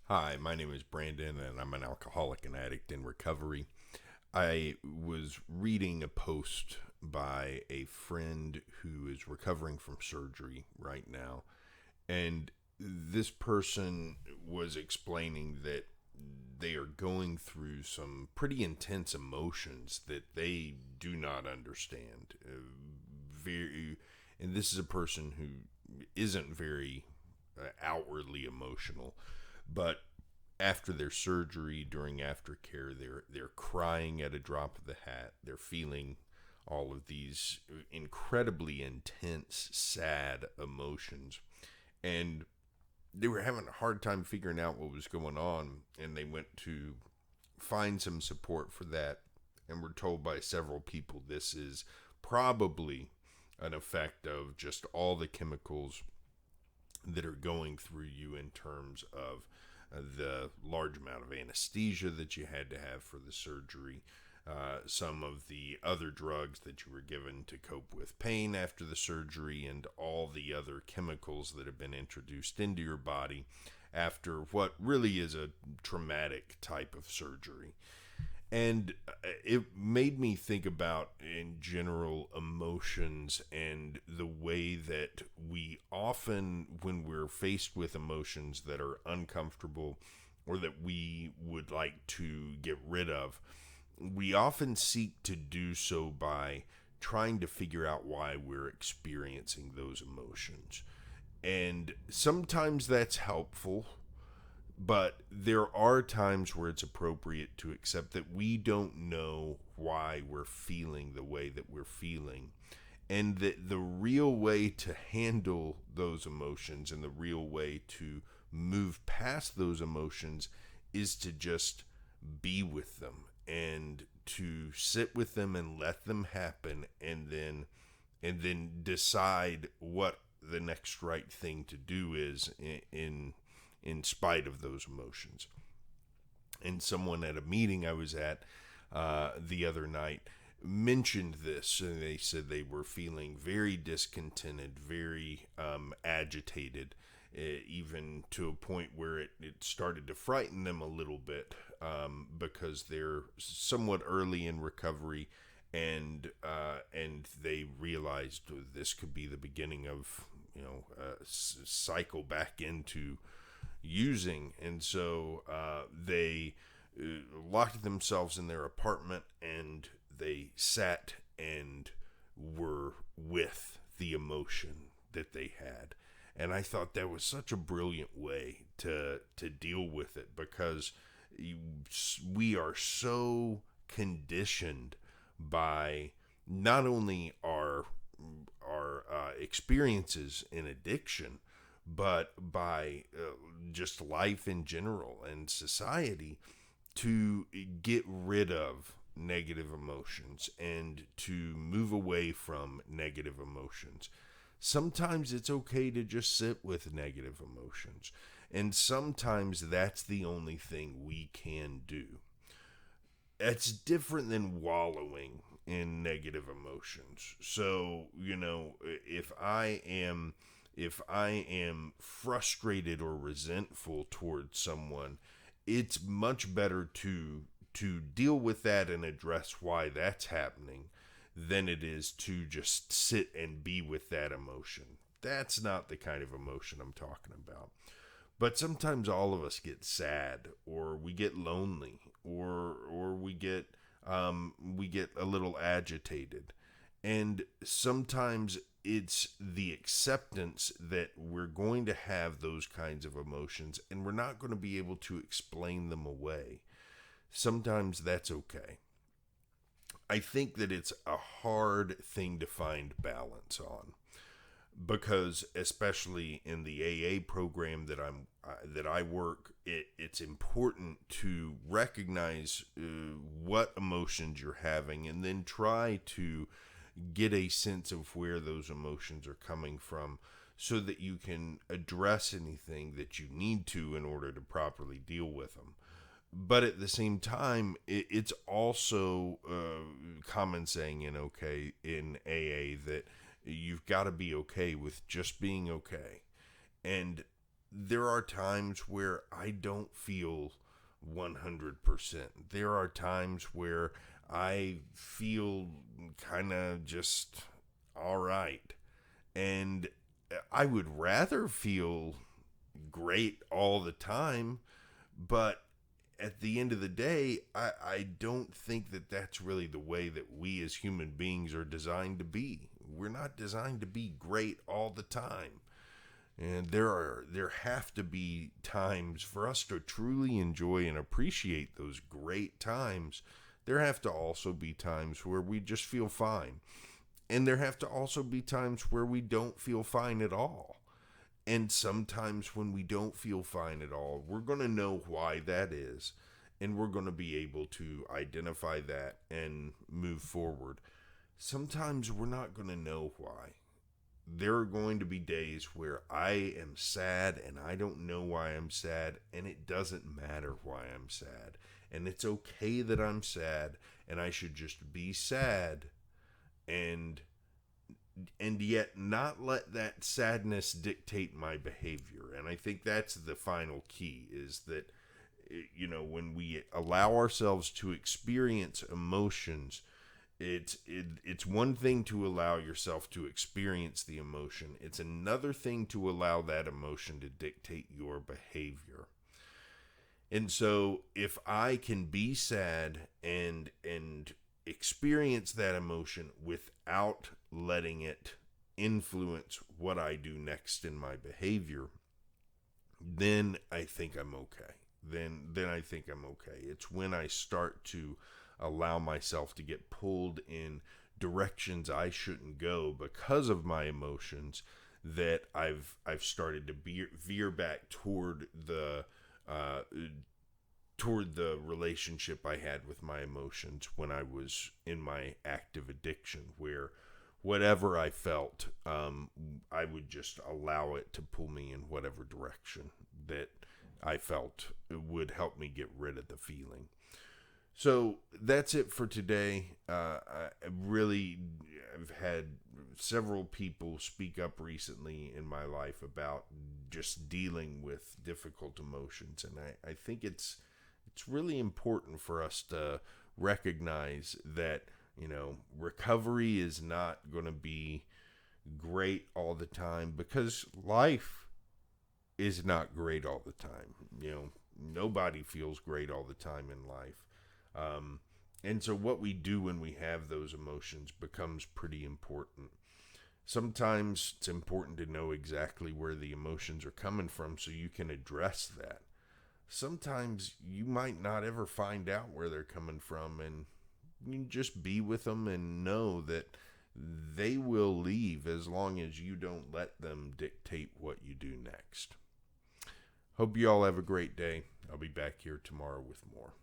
Hi, my name is Brandon, and I'm an alcoholic and addict in recovery. I was reading a post by a friend who is recovering from surgery right now, and this person was explaining that they are going through some pretty intense emotions that they do not understand. And this is a person who isn't very outwardly emotional, but after their surgery, during aftercare, they're crying at a drop of the hat. They're feeling all of these incredibly intense, sad emotions, and they were having a hard time figuring out what was going on. And they went to find some support for that, and were told by several people this is probably an effect of just all the chemicals that are going through you in terms of the large amount of anesthesia that you had to have for the surgery, some of the other drugs that you were given to cope with pain after the surgery, and all the other chemicals that have been introduced into your body after what really is a traumatic type of surgery. And it made me think about, in general, emotions and the way that we often, when we're faced with emotions that are uncomfortable or that we would like to get rid of, we often seek to do so by trying to figure out why we're experiencing those emotions. And sometimes that's helpful, but there are times where it's appropriate to accept that we don't know why we're feeling the way that we're feeling. And that the real way to handle those emotions and the real way to move past those emotions is to just be with them and to sit with them and let them happen, and then decide what the next right thing to do is in spite of those emotions. And someone at a meeting I was at the other night mentioned this, and they said they were feeling very discontented, very agitated, even to a point where it started to frighten them a little bit, because they're somewhat early in recovery, and they realized this could be the beginning of a cycle back into using. And so they locked themselves in their apartment, and they sat and were with the emotion that they had. And I thought that was such a brilliant way to deal with it, because we are so conditioned by not only our experiences in addiction, but by just life in general and society, to get rid of negative emotions and to move away from negative emotions. Sometimes it's okay to just sit with negative emotions, and sometimes that's the only thing we can do. It's different than wallowing in negative emotions. So, if I am frustrated or resentful towards someone, it's much better to deal with that and address why that's happening than it is to just sit and be with that emotion. That's not the kind of emotion I'm talking about. But sometimes all of us get sad, or we get lonely, or we get a little agitated. And sometimes it's the acceptance that we're going to have those kinds of emotions, and we're not going to be able to explain them away. Sometimes that's okay. I think that it's a hard thing to find balance on, because especially in the AA program that I work, it's important to recognize what emotions you're having, and then try to get a sense of where those emotions are coming from, so that you can address anything that you need to in order to properly deal with them. But at the same time, it's also common saying in AA that You've got to be okay with just being okay. And there are times where I don't feel 100%. There are times where I feel kind of just all right. And I would rather feel great all the time, but at the end of the day, I don't think that that's really the way that we as human beings are designed to be. We're not designed to be great all the time. And there have to be times for us to truly enjoy and appreciate those great times. There have to also be times where we just feel fine. And there have to also be times where we don't feel fine at all. And sometimes when we don't feel fine at all, we're going to know why that is. And we're going to be able to identify that and move forward. Sometimes we're not going to know why. There are going to be days where I am sad and I don't know why I'm sad, and it doesn't matter why I'm sad. And it's okay that I'm sad, and I should just be sad and yet not let that sadness dictate my behavior. And I think that's the final key, is that, when we allow ourselves to experience emotions, it's one thing to allow yourself to experience the emotion. It's another thing to allow that emotion to dictate your behavior. And so if I can be sad and experience that emotion without letting it influence what I do next in my behavior, then I think I'm okay. Then I think I'm okay. It's when I start to allow myself to get pulled in directions I shouldn't go because of my emotions that I've started to veer back toward the relationship I had with my emotions when I was in my active addiction, where whatever I felt, I would just allow it to pull me in whatever direction that I felt would help me get rid of the feeling. So that's it for today. I've had several people speak up recently in my life about just dealing with difficult emotions. And I think it's really important for us to recognize that, recovery is not going to be great all the time, because life is not great all the time. Nobody feels great all the time in life. And so what we do when we have those emotions becomes pretty important. Sometimes it's important to know exactly where the emotions are coming from so you can address that. Sometimes you might not ever find out where they're coming from, and you just be with them and know that they will leave as long as you don't let them dictate what you do next. Hope you all have a great day. I'll be back here tomorrow with more.